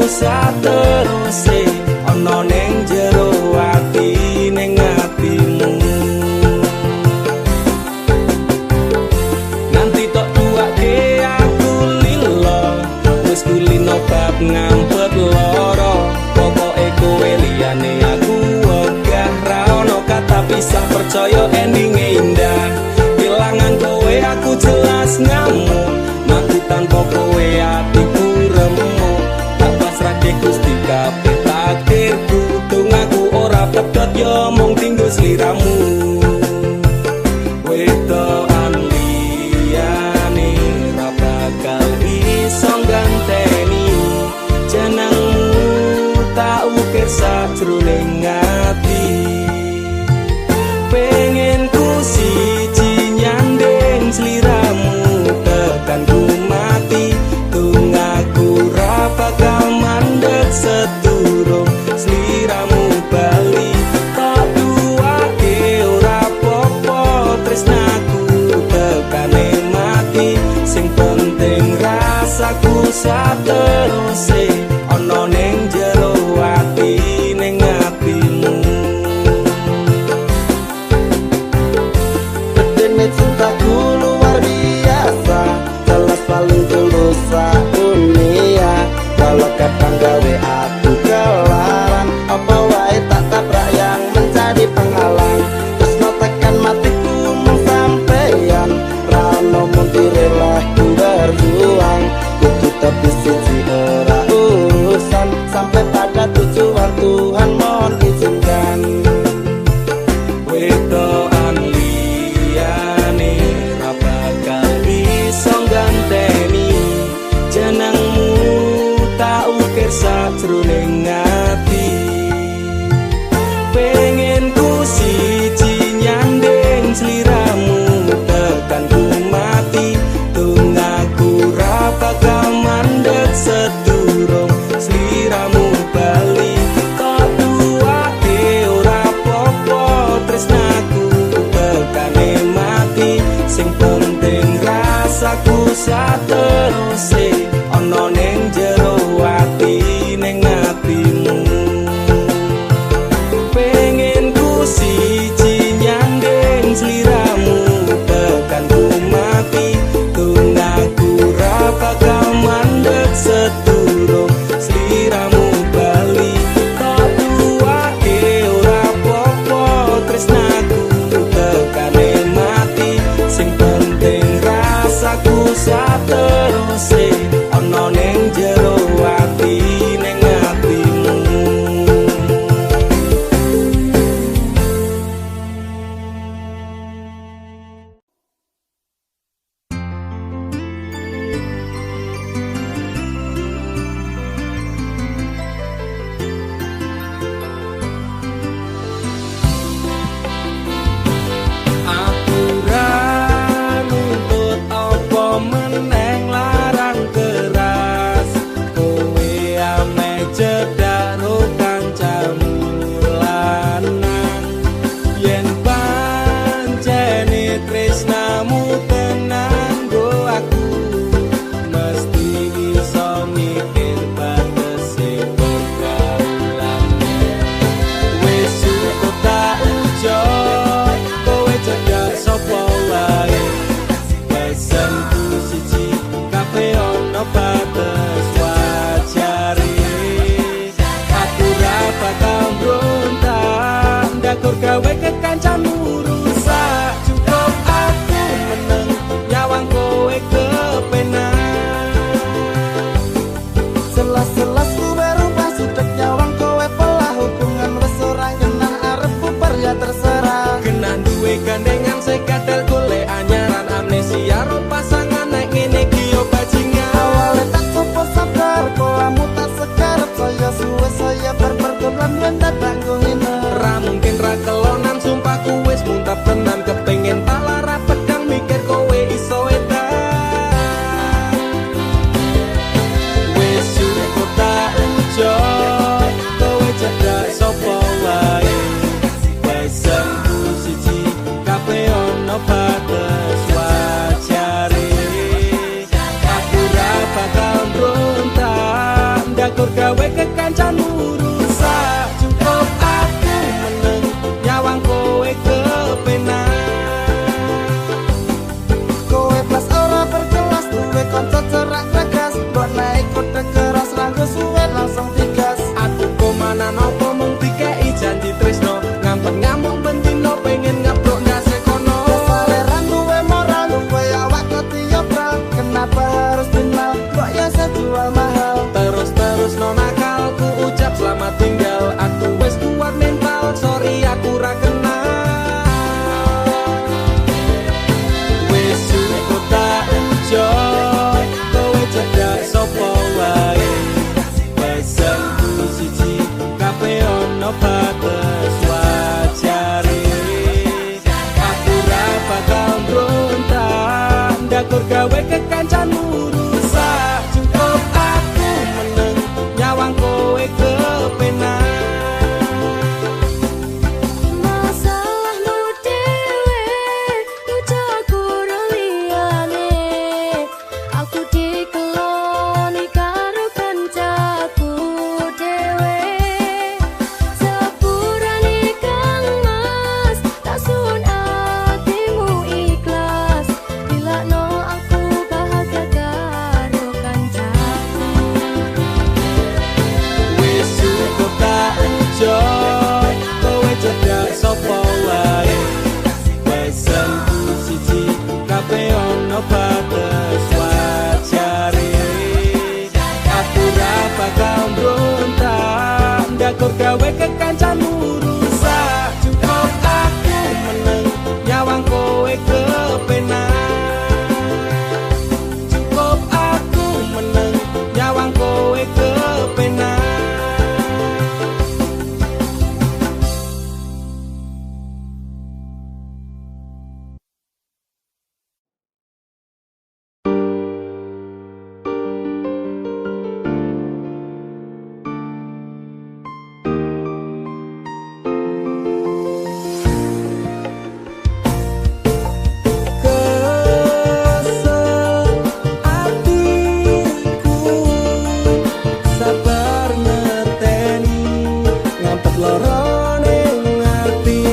sateruse ana ning jero ati ning atimu. Nanti tok tuake aku lilo wis kulino bab ngampet loro. Pokoke kowe liyane aku wegah ra ono kata pisah percaya endinge indah. Kelangan kowe aku jelas ngamuk mati tanpa kowe atiku remuk. Tak pasrahke Gusti kabeh takdirku tungaku ora pedhot yo mung tinggo sliramu. Wedokan liyane ra bakal iso ganteni jenengmu tak ukir sajroning ati. Pengen ku siji nyanding sliramu tekan ku mati tungaku ra bakal mandeg sedurung sliramu bali. Tak duake ora popo tresnaku tekane mati sing penting rasaku sateruse ana ning jero ati ning atimu. Dene cintaku luar biasa jelas paling tulus dunia. Kalau kadang gawe aku kelaran apa wae tak tabrak yang menjadi penghalang. Terus no tekan matiku mung sampeyan rano mentire lah ku berjuang. Kudu tapi siji ora urusan sampai pada tujuan Tuhan mohon izinkan. Wedokan liyane ra bakal iso ganteni jenengmu tak ukir sajroning ati. Pengen ku siji nyanding sliramu tekan ku mati tungaku ra bakal mandeg sedurung sliramu bali. Kok duake ora popo tresnaku tekane mati sing penting rasaku sateruse ana ning jero ati ning atimu. Pengen ku siji nyanding sliramu tekan ku mati tungaku ra bakal mandeg sedurung sliramu bali. Kok duake ora popo tresnaku tekane mati sing penting rasaku sateruse ana ning jero ati ning atimu. Aku ra nuntut apa meneng larang gawe kekancanmu rusak. Cukup aku meneng nyawang kowe kepenak. Kowe pas ora berkelas duwe kanca cerak regas, mbok naik kode keras ranggo suwe langsung digas. Aku komana nopo mung dikei janji tresno, ngampet ngamuk bendino pengen ngabrok ndase kono. Kesaleran duwe moral duwe awak ketiobral, kenapa harus final kok ya sejual mahal. Terus no nakal ku ucap selamat tinggal. Aku wis kuat mental, sorry aku ra kenal. Wis cukup tak enjoy, kowe cedak sapa wae. Pesanku siji, kabeh ono batas wajare. Aku ra bakal mbrontak, ndakur gawe kekancanmu rusak. Cukup aku meneng nyawang kowe kepenak. Masalahmu dewe, ucaku liyane. Aku dikeloni karo kancaku dewe. Sepurane Kang Mas, tak sun atimu ikhlas. Dilakno aku bahagia karo kancaku. Wis cukup tak enjoy, kowe cedak sapa wae. Pesanku siji, kabeh ono batas wajare. Aku ra bakal mbrontak, ndakur gawe kekancanmu rusak. Cukup aku meneng nyawang kowe kepenak. Cukup aku meneng nyawang kowe kepenak. Kesel atiku, sabar ngeteni, ngampet lara ning ati.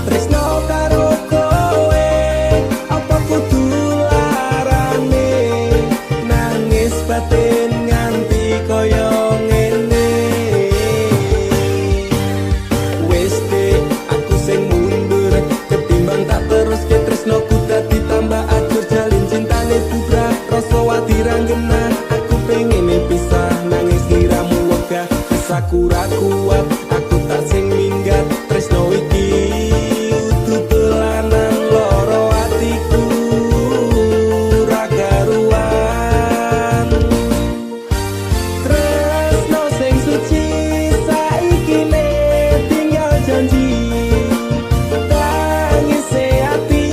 Tresno karo kowe, apa kudu larane? Nangis batin nganti koyo ngene. Wis dek, aku sing mundur, ketimbang tak terus ke tresnoku dadi tambah ajur. Jalin cintane bubrah, rasa wati ranggenah. Aku pengen pisah, nangis ngiramu wegah. Bisaku ra kuat, aku tak sing minggat. Tresno iki udu dolanan, loro atiku ra karuan. Tresno sing suci saiki ne tinggal janji. Tangise ati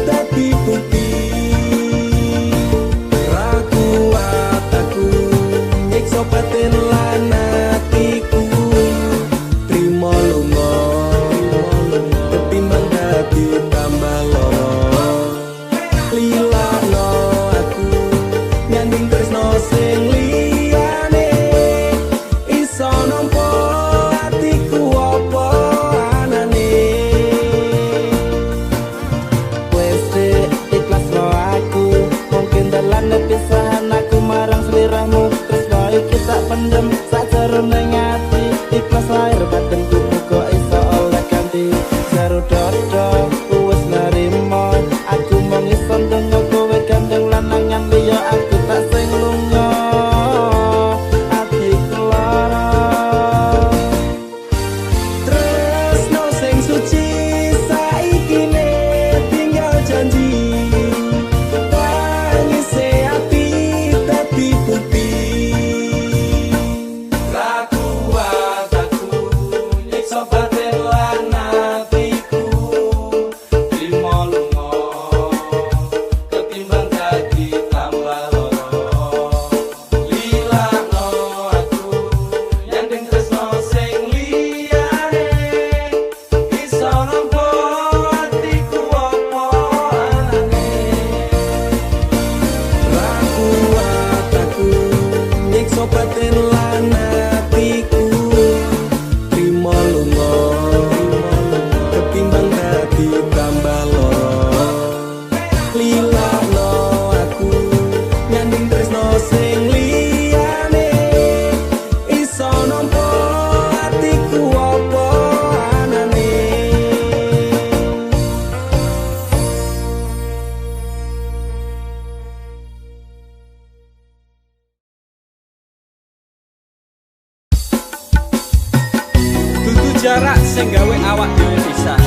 dadi bukti. Ra kuat aku nyiksa batin lan atiku. Trimo lunga, ketimbang dadi tambah lara. Lilakno aku nyanding tresno sing liyane. Iso nampa atiku apa anane. Wes dek ikhlas lo aku, mungkin dalan pisahan aku marang seliramu. Terus wae kita pendem sakjerone ati, ikhlas lahir batinku kok iso oleh ganti. Jaro dodo wis narimo, aku mung iso ndonga kowe gandeng lanangan liya. Aku tak sing lunga, atiku lara. Tresno sing suci saiki ne tinggal janji. Tangise ati dadi bukti. Ra kuat aku nyiksa batin lan atiku. Trimo lunga, ketimbang dadi tambah lara. Lilakno aku nyanding tresno sing liyane. Iso nampa atiku apa anane. Ra kuat aku nyiksa batin lan jarak sing gawe awak dhewe pisah.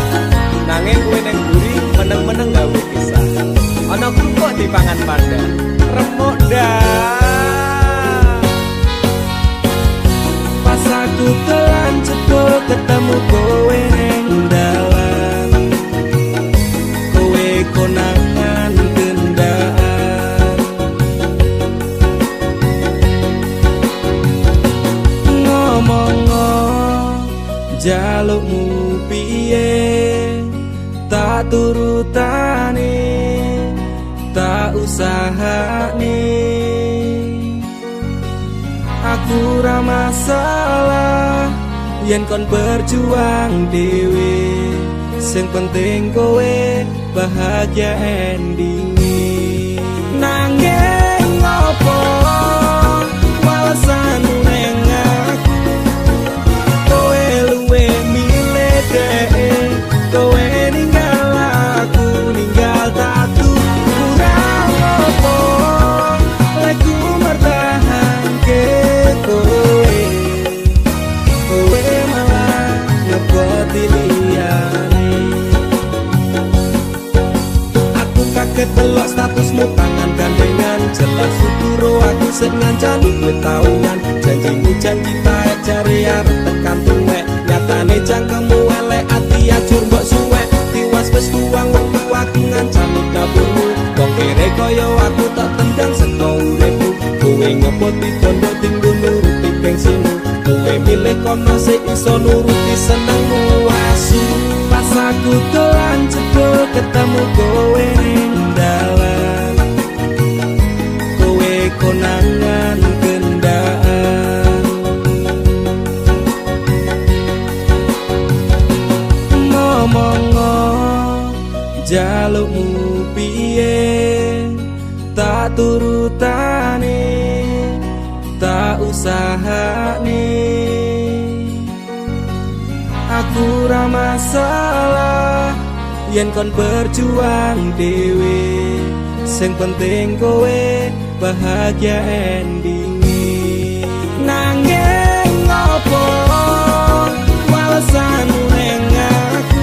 Nanging kowe ning mburi meneng-meneng gawe kisah. Ana kok dipangan panda, remuk dah. Pas aku telan cedul ketemu kowe ning dalan. Kowe konangan gendaan. Ngomong jalukmu piye, tak turutane, tak usahane. Aku ra masalah yen kon berjuang dhewe, sing penting kowe bahagia endinge. Nanging ngopo walesanmu ning aku, kowe luwe milih dhek, kowe ninggal aku ninggal tatu. Kurang ngopo lagu mertahanke kowe, kowe malah ngeboti liyane. Aku kaget delok statusmu tangan gandengan, jelas suturo aku sing ngancani kowe tahunan. Janjimu janji taek jare arep tekan tuwek, nyatane cangkemmu elek ati ajur mbok suwek. Tiwas wis tuwang wektu aku ngancani dapurmu, kok kere kaya aku tak tendang saka uripmu. Kowe ngepoti tondo tinggu nuruti gengsimu, kowe milih kono sing iso nuruti senengmu asu. Pas aku dolan cedul ketemu kowe ning dalan, kowe konangan gendaan. Ngomong jalukmu piye, tak turutane, tak usahane. Aku ra masalah yen kon berjuang dhewe, sing penting kowe bahagia endinge. Nanging ngopo walesanmu ning aku,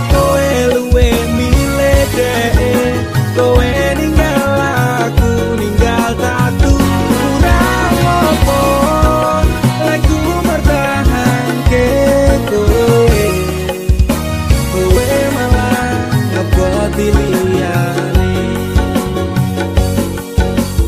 kowe luwe milih dhek, kowe ninggal aku ninggal tatu. Kurang ngopo lagu mertahanke kowe, kowe malah ngeboti liyane.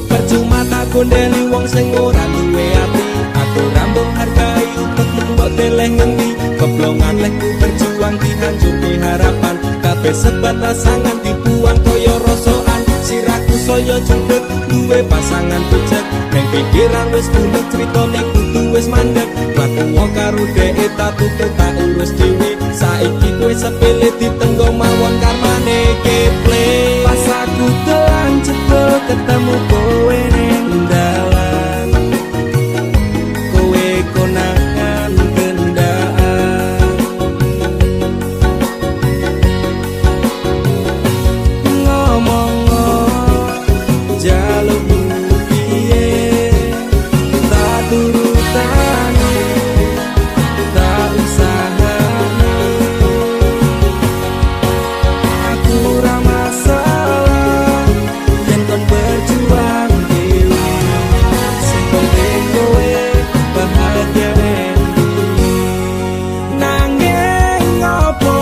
Percuma tak gondeli wong sing ora duwe ati, aku rambung hargai utekmu mbok deleh ngendi. Keblongan lekku berjuang dihancurke harapan, kabeh sebatas sangan dibuang koyo rosokan. Siraku saya jundut duwe pasangan becek, neng pikiran wis bulet critane kudu wis mandek. Laku karo dhek tak tuku tak urus dhewe, saiki kowe sepele ditenggo mawon karmane keple. Pas aku dolan cedul ketemu kowe ning dalan, kowe konangan gendaan. Ngomong jalukmu piye, tak turutane, tak usahane. Aku ra masalah yen kon berjuang dhewe, sing penting kowe bahagia endinge. Nanging ngopo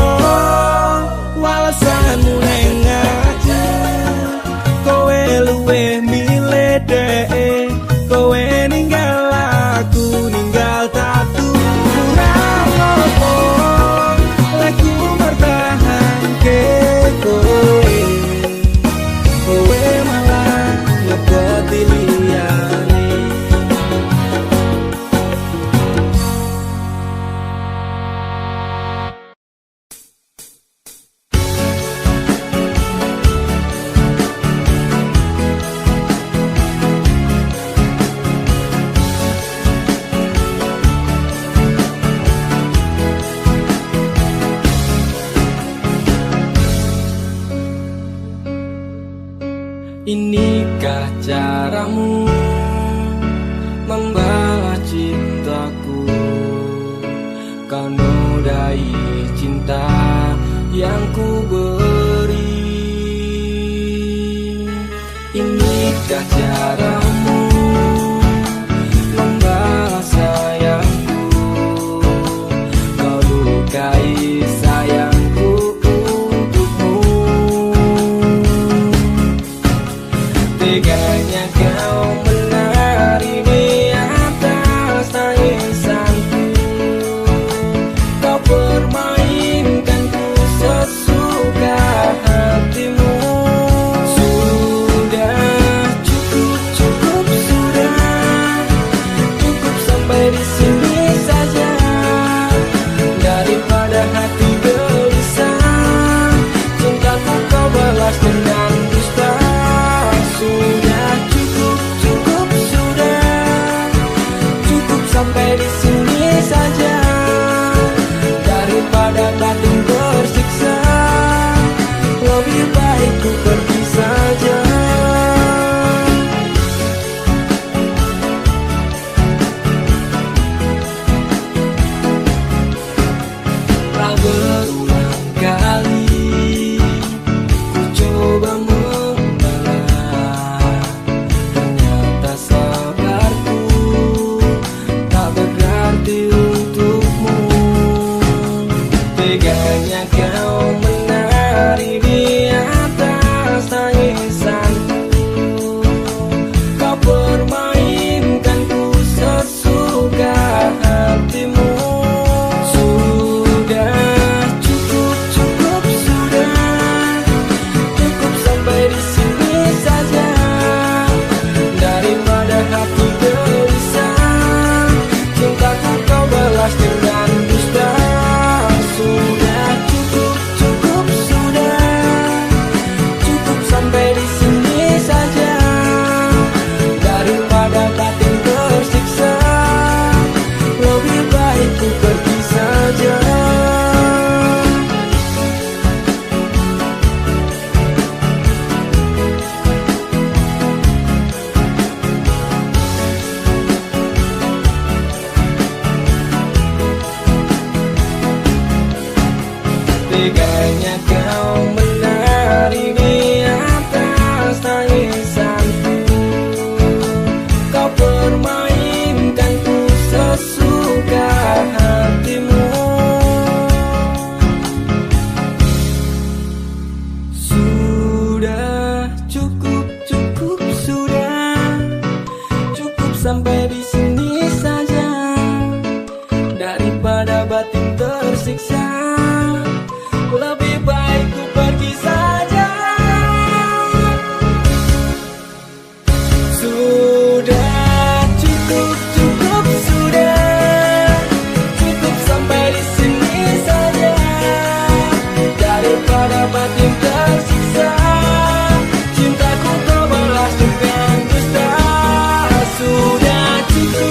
walesanmu ning aku, kowe luwe milih dhek, kowe ninggal aku ninggal tatu. Kurang ngopo lagu mertahanke kowe, kowe malah ngeboti liyane. Inikah caramu membalas cintaku? Kau cinta yang ku beri. Inikah caramu membalas sayangku? Kau lukai sayangku untukmu. Teganya kau menari di atas tangisanku. Kau permainkanku sesuka hatimu. Sudah cukup, cukup sudah. Cukup sampai di sini saja. Daripada hati gelisah, cintaku kau balas dengan dusta. Sudah cukup, cukup sudah. Cukup sampai di sini saja. Daripada batin tersiksa, lebih baik ku pergi saja. Tak berulang kali ku coba mengalah, ternyata sabarku tak berarti untukmu. Teganya kau menari di atas tangisanku. Kau permainkanku sesuka hatimu. Sudah cukup, cukup sudah. Cukup sampai di sini saja. Daripada hati gelisah, cintaku kau balas dengan dusta. Sudah cukup, cukup sudah. Cukup sampai di sini saja. Daripada batin tersiksa, lebih baik ku pergi saja. Teganya kau menari di atas tangisanku. Kau permainkanku sesuka hatimu. Sudah cukup, cukup sudah. Cukup sampai di sini saja. Daripada batin tersiksa, lebih baik ku pergi saja. Sudah cukup, cukup sudah. Cukup sampai di sini saja. Daripada batin tersiksa, cintaku kau balas dengan dusta. Sudah cukup,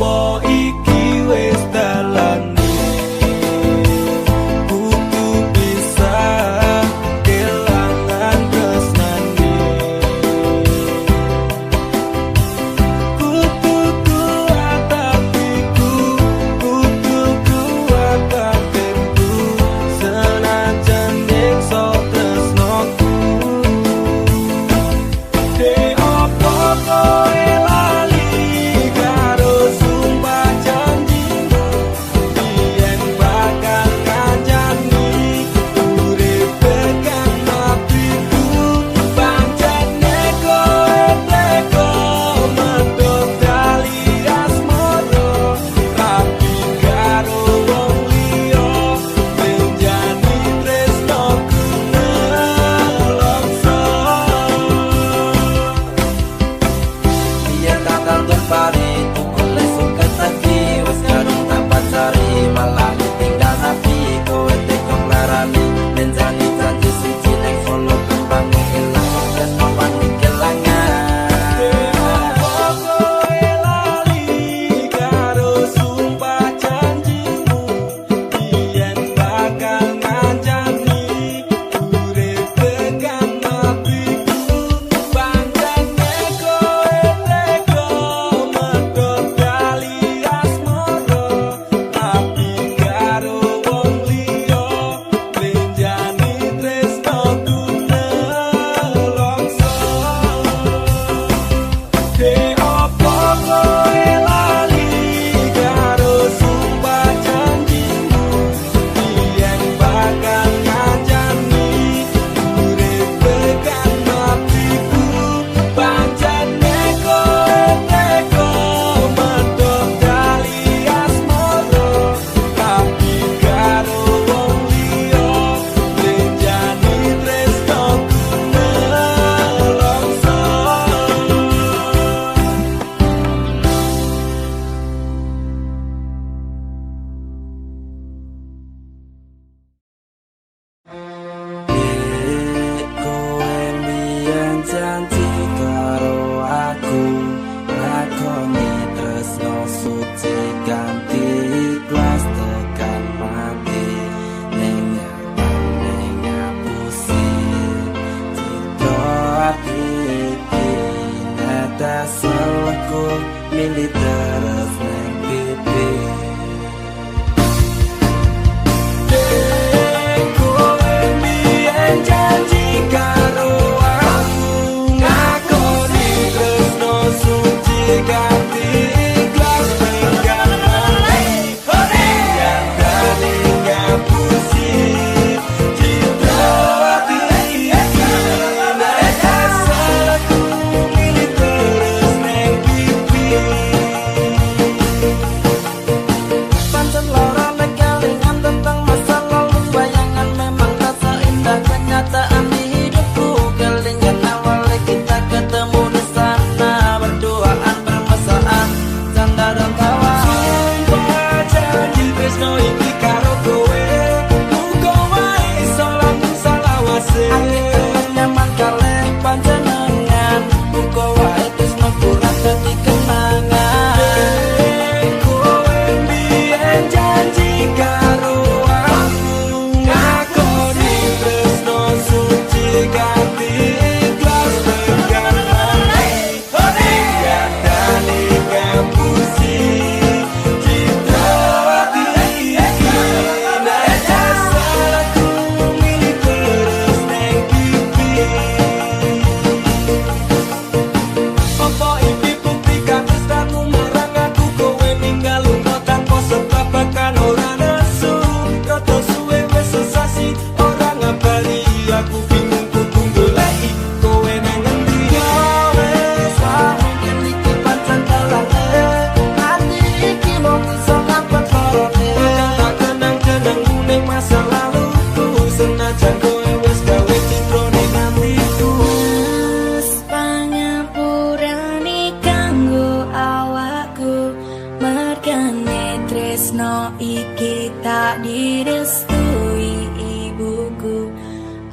Apa iki wis dalane kudu bisa kelangan tresnane kudu kuat hatiku kudu kuat batinku senajan nyiksa tresnoku de opo kowe lali karo sumpah janjimu yen bakal kanjani urip tekan matiku pancene kowe teko medhot dali asmara rapi karo wong liya menjani tresnoku nelongso Yen tak kandung pari oleh suket lagi wis kadung tak pacari malah ditinggal hati kowe teko larani menjani janji suci nek follow kembang ilang wes papan kelangan Apa kowe lali karo sumpah janjimu yen bakal ngancani urip tekan matiku pancene kowe teko medhot dali asmara tapi karo wong liya menjani tresnoku nelongso de opo kowe lali karo sumpah janjimu yen bakal ngancani urip tekan matiku pancene kowe teko medhot dali asmara tapi karo wong liya menjani tresnoku nelongso kowe mbiyen janji karo aku lakoni tresno suci ganti ikhlas tekan mati ning ngapusi citra ati iki netes selku milih terus ning pipi kowe mbiyen janji karo aku ngakoni tresno suci ganti ikhlas tekan mati yen dadi ngapusi citra ati iki nek asalku milih terus ning pipi Pancen lara nek kelingan tentang masa lalu bayangan memang tak seindah kenyataan di hidupku kelingan awal kita ketemu di sana berduaan bermesraan canda dan tawa Sumpah janji tresno iki karo kowe muga wae iso langsung salawase Ati temen nyaman kalih panjenengan muga wae tresno kurang dadi kenangan kowe mbiyen janji karo aku ngakoni tresno suci ganti ikhlas tekan mati yen dadi ngapusi citra ati iki nek asalku milih terus ning pipi apa iki bukti katresnamu marang aku kowe ninggal lunga tanpa sebab bahkan ora nesu rada suwe wis sesasi ora ngabari aku bingung kudu goleki kowe nang ngendi wis mungkin iki pancen dalane ati iki mung iso ngapet lorone tak kenang-kenang ning masa laluku senajan kowe wis gawe citra ning atiku Pangapurane kanggo awakku mergane tresno iki tak direstui ibuku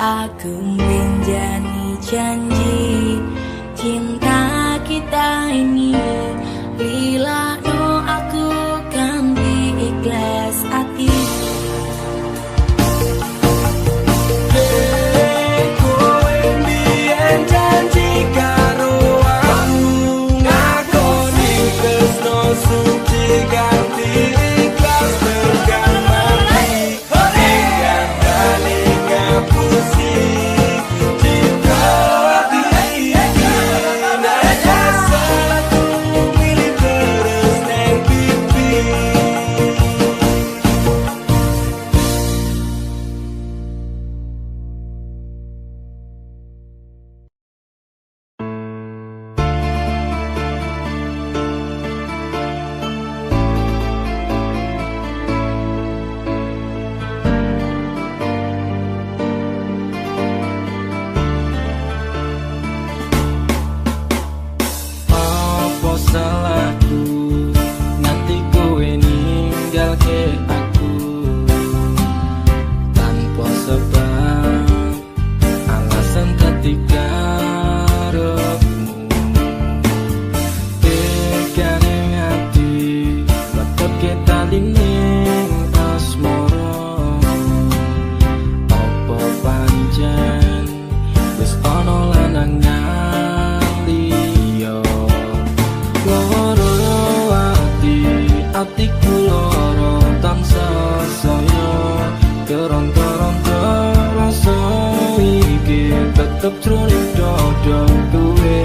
aku menjani janji cinta kita ini lila no aku atiku loro tansah saya keronta-ronta rasa iki tetep jroning dada kowe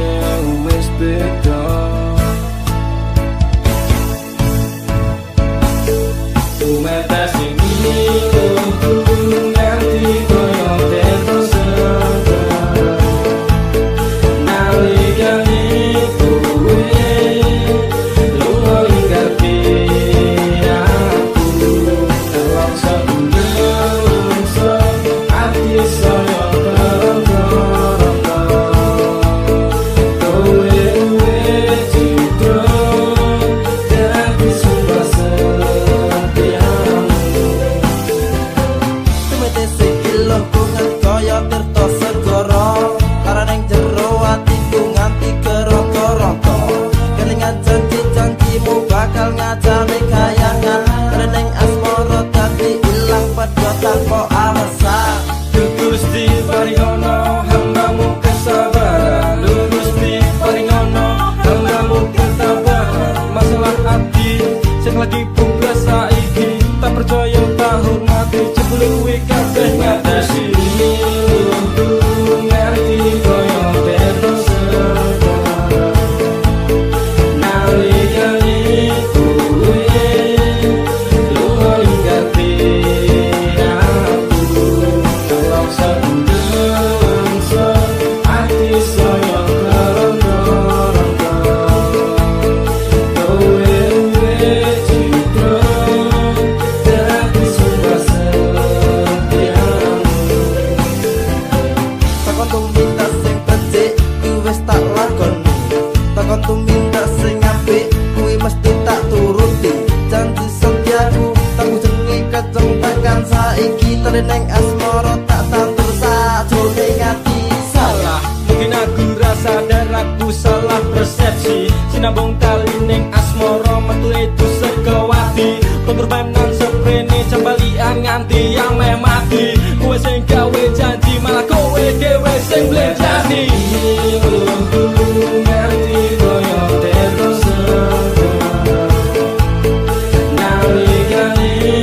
wis beda Umetas ini ngerti koyo teto sekarang nalikane kowe lunga ngerti aku elok sebelum ati saya keronta-ronta kowe wis citra dadi sumpah bakal ngajane kayangan reneng asmara dadi ilang padha tanpa alasan Gusti paringono hambamu kesabaran Gusti paringono hambamu ketabahan masalah ati sing lagi buka saiki tak percaya tak hormati jebul kuwi kabeh ngatasi ngerti koyo teto sekarang nalikane Neng asmara tak tantur sajone ngati salah mungkin aku rasa dan aku salah persepsi sinabung kali neng asmara metu itu sekewati pengorbanan seprene cembalian nganti yang mati kowe sing gawe janji malah kowe dhewe sing blejani ngerti koyo teto sekarang nalikane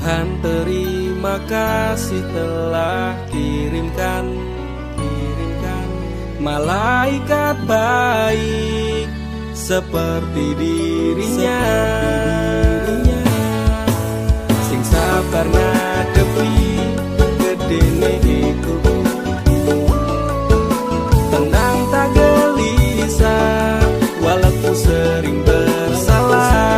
Tuhan terima kasih telah kirimkan malaikat baik seperti dirinya sing sabar ngadepi gedene iku tenang tak gelisah walaupun sering bersalah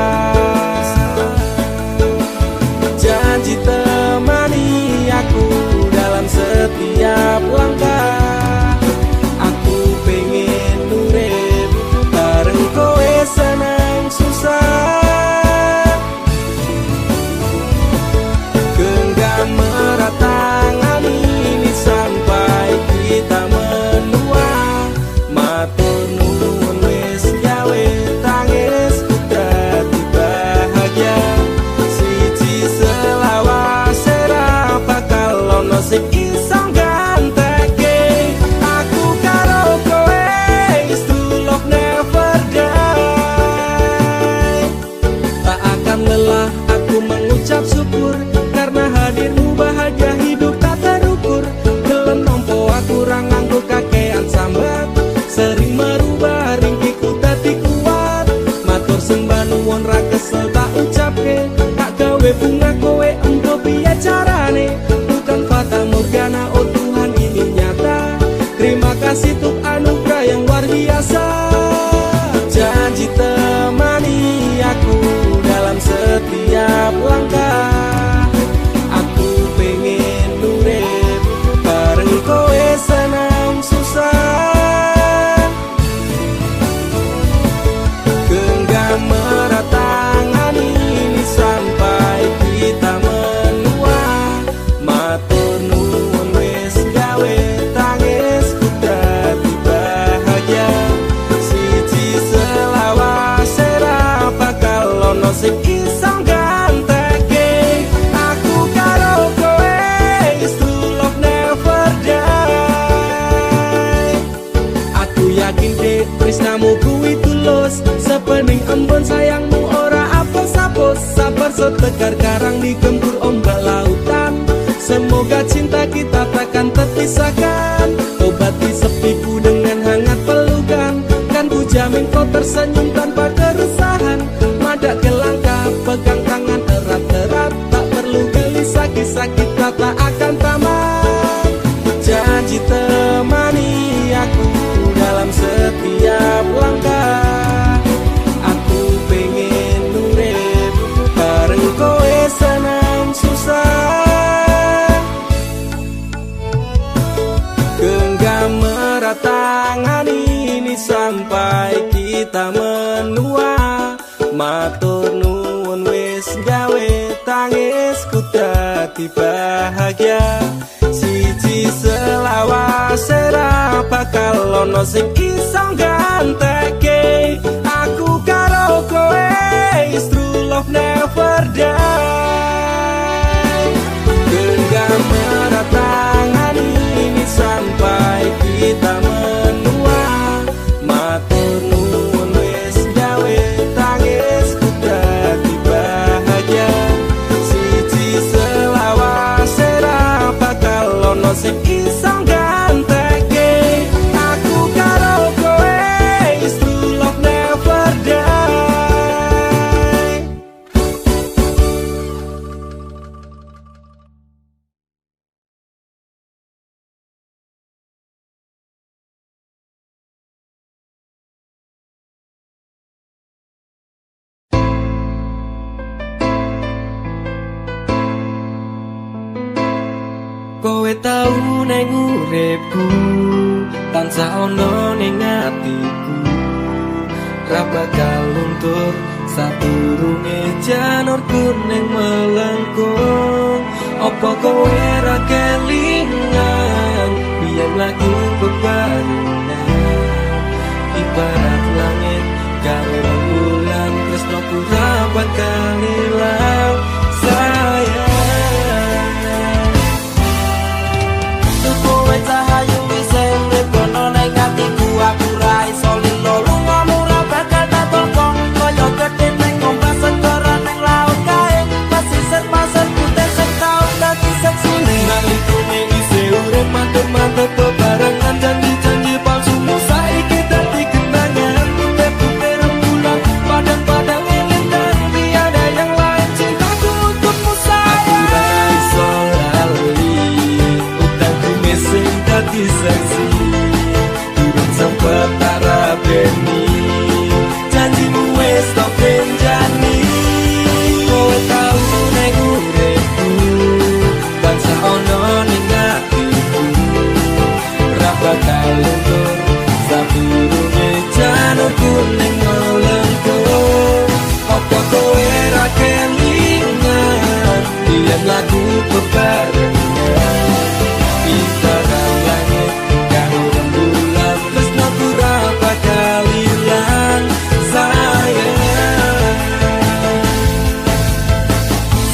janji temani aku dalam setiap langkah aku pengen urip bareng kowe senang susah Aku mengucap syukur karena hadirmu bahagia hidup tak terukur. Gelem nompo aku rang nganggo kakean sambat, sering merubah ringkiku dadi kuat. Matur sembah nuwun ra kesel tak ucapke, tak gawe bunga kowe empo piye carane. Bukan fata morgana, oh Tuhan ini nyata. Terima kasih untuk anugerah yang luar biasa. Janji temani aku dalam setiap langkah. Aku pengen urip bareng kowe senang susah. Genggam erat tangan ini sampai kita menua. Matur nuwun wis gawe tangisku dadi bahagia. Siji selawase ra bakal ono sing iso ganteke. Aku karo kowe is true love never die. Aku yakin dek tresnamu kuwi tulus, sepening embun sayangmu ora apes-apes. Sabar setegar karang digempur ombak lautan. Semoga cinta kita takkan terpisahkan. Obati sepiku dengan hangat pelukan. Kan ku jamin kau tersenyum tanpa keresahan. Madak ke langkah, pegang tangan erat-erat. Tak perlu gelisah, kisah kita tak akan tamat. Janji temani aku dalam setiap langkah. Aku pengen urip bareng kowe senang susah. Genggam erat tangan ini sampai kita menua. Matur nuwun wis gawe tangisku dadi bahagia. Siji selawase ra bakal ono sing iso ganteke. Aku karo kowe is true love never die. Genggam erat tangan ini sampai kita menua. Matur nuwun wis gawe tangisku dadi bahagia. Siji selawase ra bakal ono sing iso ganteke. Aku karo kowe is true love never die. Kowe tau neng uripku, tansah ono ning atiku. Ra bakal luntur sadurunge janur kuning melengkung. Apa kowe ra kelingan biyen lagu bebarengan. Ibarat langit karo bulan, tresnoku ra bakal ilang sayang. Kowe cahayu wise urip kono ning atiku. Aku ra iso lilo lungamu ra bakal tak tolong. Kaya gedhe ning ombak segara ning laut kae. Pasisir putih setahun dadi seksine. Nalitune isi urip mantep-mantep bebarengan. Janji-janji palsumu saiki dadi kenangan. Putih-putih rembulan, padang-padang elindang. Tiada yang lain cintaku untukmu sayang. Aku ra iso lali sing dadi saksi, durung sempet tarabeni. Janjimu wis tak benjani. Kowe tau ning uripku, tansah ono ning atiku. Ra bakal luntur sadurunge janur kuning melengkung. Apa kowe ra kelingan biyen lagu bebarengan. Bintang langit karo rembulan, tresnoku ra bakal ilang sayang.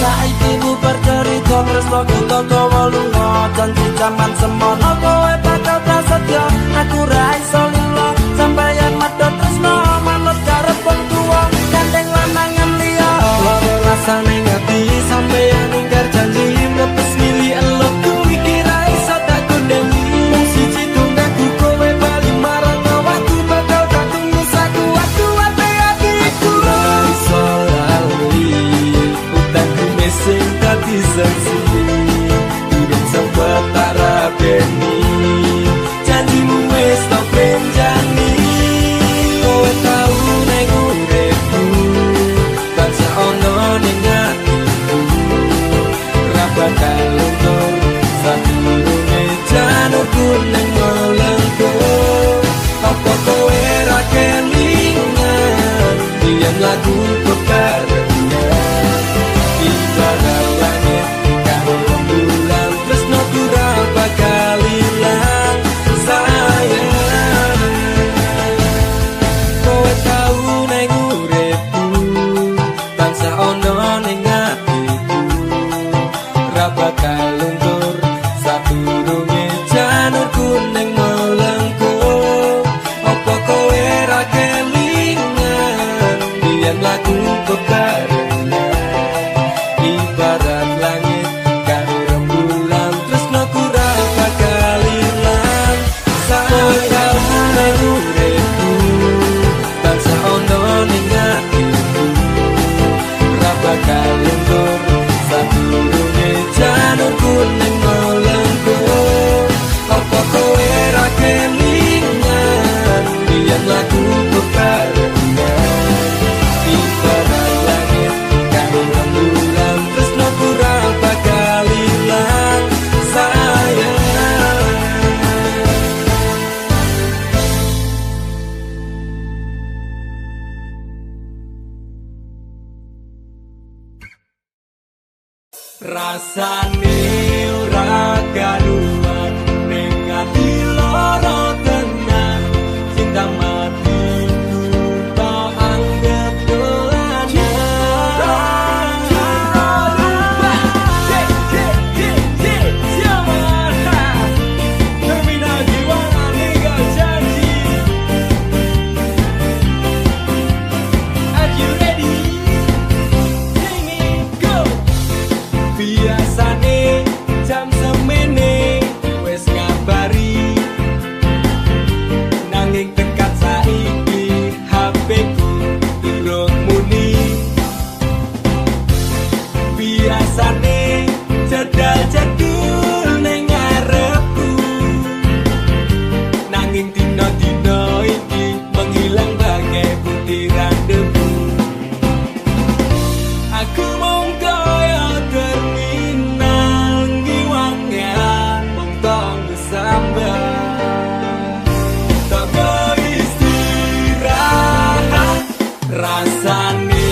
Saiki bubar cerita tresnoku toko lunga. Janji jaman semono kowe bakal prasetya. Aku ra iso lilo sampeyan medhot tresno manut karep wong tuwa. Gandeng lanangan liya, loro rasane ngati sampeyan ingkar janji nepes milih elokku iki ra iso tak kondeli wong siji tunggaku kowe bali marang awakku bakal tak tunggu sakuat-kuat hatiku ra iso lali utangku mesing dadi saksi urip sempet tak rabeni janjimu wis tak benjani kowe tau ning uripku tansah ono ning atiku ra bakal luntur sadurunge janurku ning molengku apa kowe ra kelingan yen lagu bebarengan ibarat langit karo rembulan tresno ora bakal ilang sayang kowe tau ning uripku tansah ono ning atiku ra bakal luntur sadurunge janurku ning molengku apa kowe ra kelingan yen lagu bebarengan ibarat langit karo rembulan tresno ora bakal ilang sayang ning uripku tansah ono ning atiku ra bakal luntur sadurunge janurku ning molengku apa kowe ra kelingan yen lagu bebarengan ibarat langit karo rembulan tresno ora bakal ilang sayang rasane ora karuan ning ati lara tenan cinta matiku tak anggap biasane jam semene wis ngabari nanging tekan saiki HP ku durung muni biasane jadal-jadul ning ngarepku nanging dina-dina iki menghilang bagai butiran debu aku mung kaya terminal ngiwangan mung tong sambat tak beristirahat rasane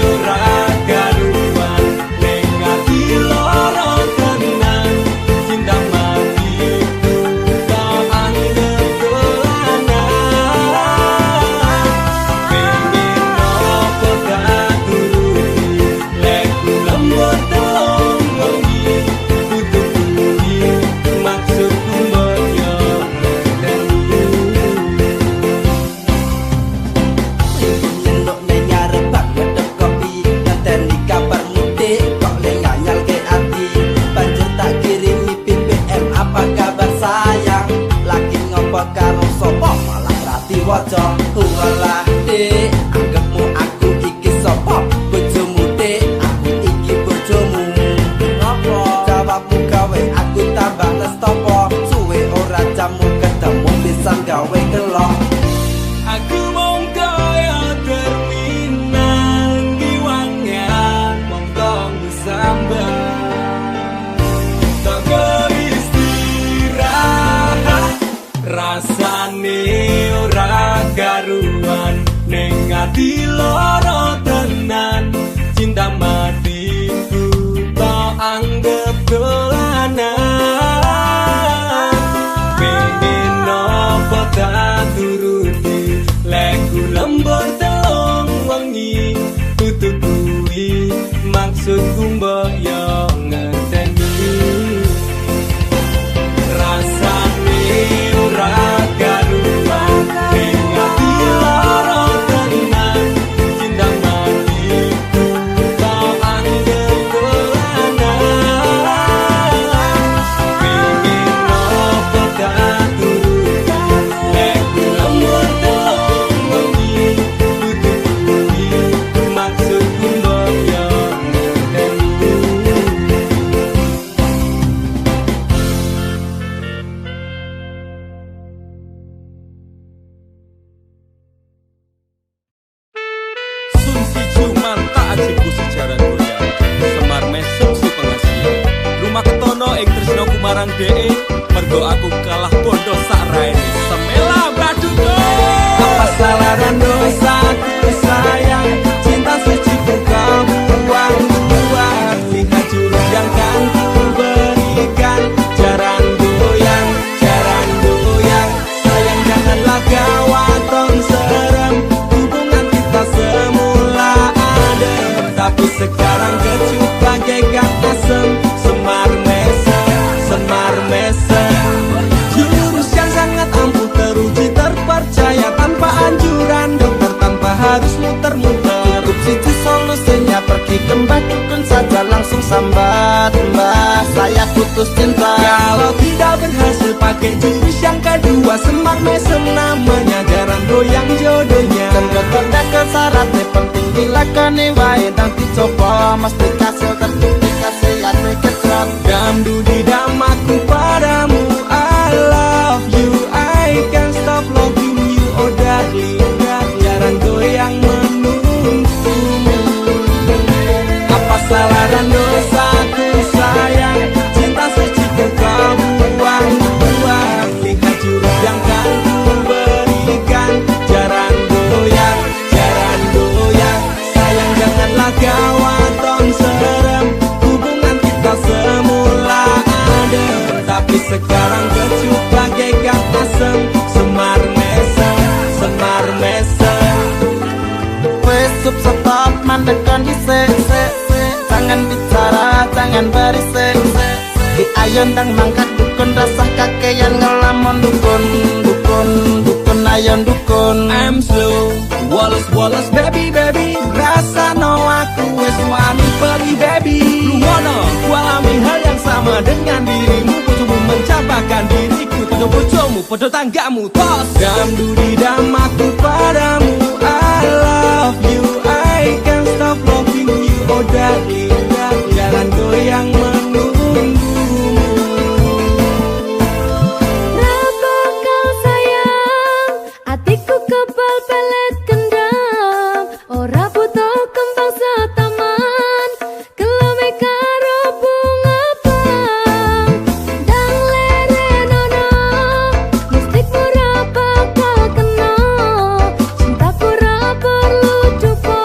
ora karuan ning ati lara tenan cinta matiku tak anggap dolanan pengen apa tak turuti lekku lembut telung wengi butuh bumi maksudku menyertani Nyendok ning ngarep bak ngedep kopi ngenteni kabar mudik kok le nganyal ke ati banjur tak kirimi BBM apa kabar sayang lagi ngopo karo sapa malah rati waca walah dek anggapmu aku iki sapa bojomu dek aku iki bojomu ngopo jawabmu gawe aku tambah nestopo suwe ora jamu ketemu pisan gawe kelok aku mung kaya terminal ngiwangan mung tong sambat tak beristirahat rasane ora karuan ning ati lara tenan cinta matiku tak anggap dolanan pengen apa tak turuti lekku lembur telung wengi tutup kuwi maksudku mbok yo ngerteni rasane ora karuan ning ati lara tenan cinta matiku tak aku sejarah goyang Semar mesem si pengasia Rumah ketono ing tresno kumarang DE mergo aku kalah bondo sak raine semela baduko apa salaran dosaku sayang cinta suci ku kau buang-buang lihat jurus yang kan ku berikan jaran goyang sayang janganlah gawatong serem hubungan kita semula adem tapi sekarang kecut bagaikan asem semar mesem jurus yang sangat ampuh teruji terpercaya tanpa anjuran dokter tanpa harus muter-muter cukup situ solusinya pergi ke mbah dukun saja langsung sambat mbah saya putus cinta kalau tidak berhasil pakai jurus yang kedua semar mesem namanya jaran goyang jodohnya dan dokternya ke syaratnya penting dilakoni wae dan dicoba mesti kasil terbukti kasih hati kecot damdu di damaku padamu I love you I can't stop loving you oh darling jaran goyang menunggumu apa salah dan dosaku sayang cinta suci kau buang-buang lihat jurus yang kan ku berikan jaran goyang sayang janganlah gawatong serem hubungan kita semula adem tapi sekarang kecut bagaikan asem semar mesem wes stop mandekan di se jangan bicara jangan berisik di ayon dang mangkat dukun rasah kakean ngelamun dukun ayon dukun I'm slow Wallace baby rasa no aku wes wani pergi baby lu wanna ku alami hal yang sama dengan dirimu bojomu mencapakan diriku bojomu podo tanggamu tos damdu di damaku padamu I love you I can't stop loving you oh darling jalan goyang menunggumu Rapa kau sayang hatiku kebal pelet kendam ora butuh kembang setaman kelame karo bunga bang dang lere nono mistikmu ra bakal kena cintaku ra perlu dupa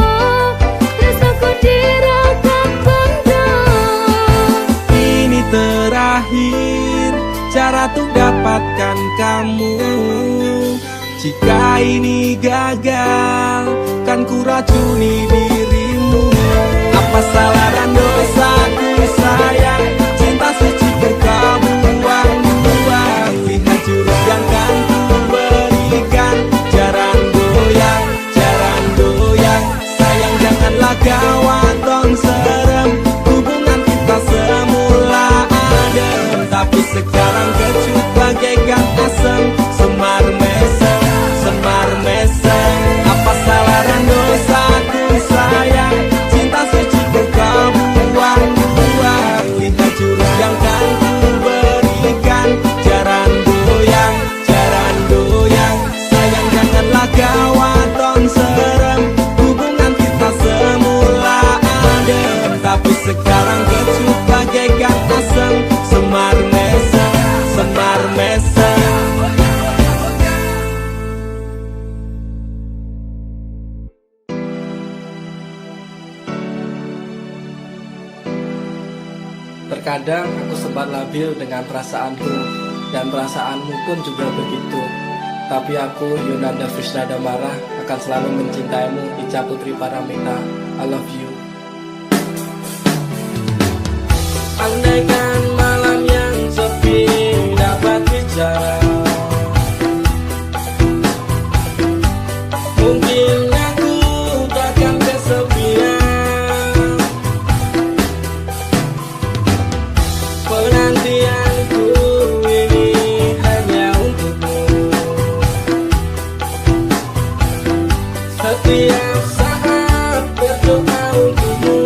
tresnaku dirakat pendam ini terakhir cara untuk dapatkan kamu jika ini gagal kan ku racuni dirimu apa salah dan dosaku sayang cinta suci kau buang-buang lihat jurus yang kan ku berikan jaran goyang sayang janganlah gawatong serem hubungan kita semula adem tapi sekarang kecut bagaikan asem semar mesem apa salah dan dosaku sayang cinta suci kau buang-buang lihat jurus yang kan ku berikan jaran goyang sayang janganlah gawatong serem hubungan kita semula adem tapi sekarang kecut bagaikan asem semar mesem Terkadang aku sempat labil dengan perasaanku dan perasaanmu pun juga begitu. Tapi aku, Yunanda Visnadamara, akan selalu mencintaimu, Ica Putri Paramita. I love you. Andaikan malam yang sepi dapat bicara, mungkin aku takkan kesepian. Penantianku ini hanya untukmu. Setiap saat berdoa untukmu.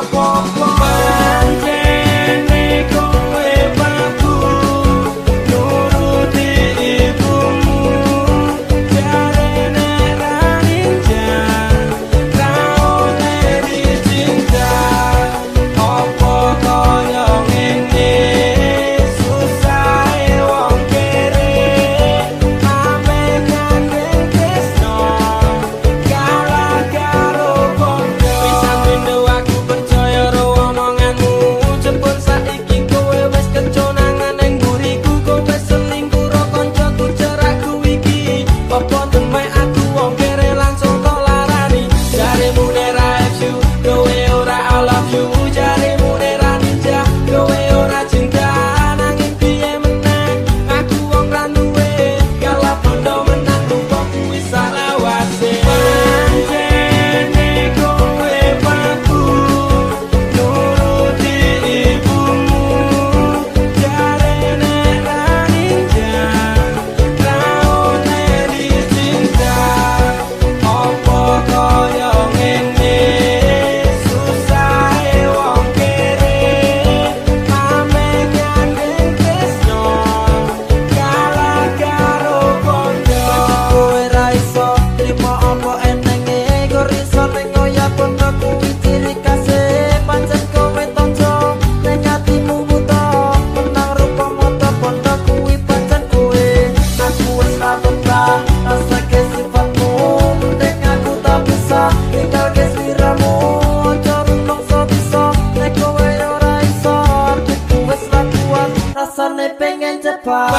apa-apa. Pancene kowe baku nuruti ibumu, jarene ra ninja raone dicinta. Apa kaya ngene susah wong kere, ame gandeng tresno kalah karo bondo. Pisan pindo aku percaya ro omonganmu, jebul saiki kowe wis keconangan ning buriku. Kowe selingkuh ro kancaku cerakku iki, apa temai aku wong kere langsung tok larani. Jaremu nera you, kowe ora I love you. Jaremu nera ninja, kowe ora cinta. Nanging piye meneh aku wong ra duwe, kalah bondo menang tumpuk wis salawase. Pancene kowe baku nuruti ibumu, jarene ra ninja raone dicinta. Apa kaya ngene susah wong kere, ame gandeng tresno kalah karo bondo. Kowe ra iso trimo apa enenge, kok iso ning ngoyak bondo kuwi ciri kasih. Pancen kowe tonjo ning atimu buta, menang rupa mata bondo kuwi pancen kowe. Aku wis ra betah rasake sifatmu, mending aku tak bisa tinggal ke sliramu. Ojo rumangsa bisa nek kowe ora iso, atiku wis ra kuat rasane pengen cepat.